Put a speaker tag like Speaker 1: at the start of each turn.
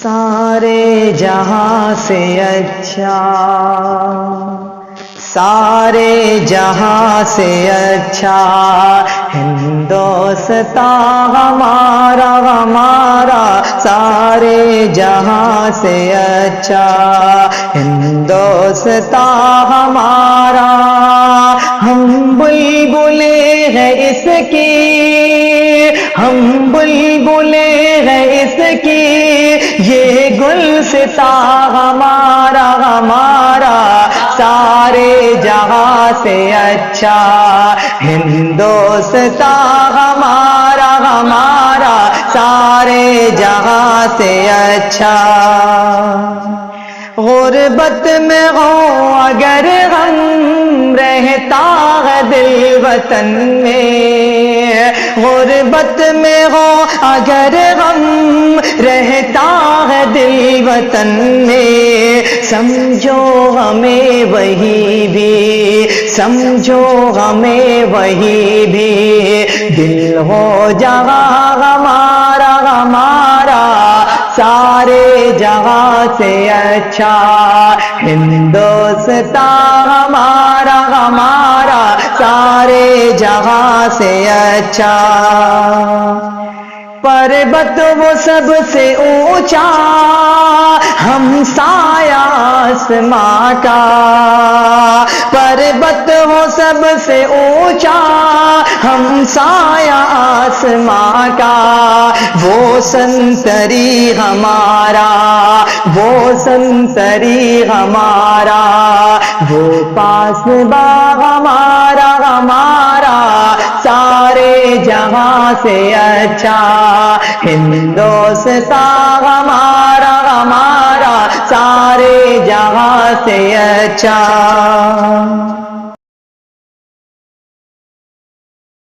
Speaker 1: سارے جہاں سے اچھا، سارے جہاں سے اچھا ہندوستان ہمارا ہمارا، سارے جہاں سے اچھا ہندوستان ہمارا۔ ہم بلبلیں ہیں اس کی، ہم بلبلیں ہیں اس کی، یہ گلستان ہمارا ہمارا، سارے جہاں سے اچھا ہندوستان ہمارا ہمارا، سارے جہاں سے اچھا۔ غربت میں ہو اگر غم رہتا ہے دل وطن میں، غربت میں ہو اگر غم رہتا ہے دل وطن میں، سمجھو ہمیں وہی بھی، سمجھو ہمیں وہی بھی دل ہو جہاں ہمارا ہمارا، سارے جہاں سے اچھا ہندوستان ہمارا ہمارا، سارے جہاں سے اچھا۔ پربت وہ سب سے اونچا ہمسایہ آسماں کا، پربت وہ سب سے اونچا ہمسایہ آسماں کا، وہ سنتری ہمارا، وہ سنتری ہمارا، وہ پاس باغ ہمارا ہمارا، سارے جہاں سے اچھا ہندوستان ہمارا ہمارا، سارے جہاں سے اچھا۔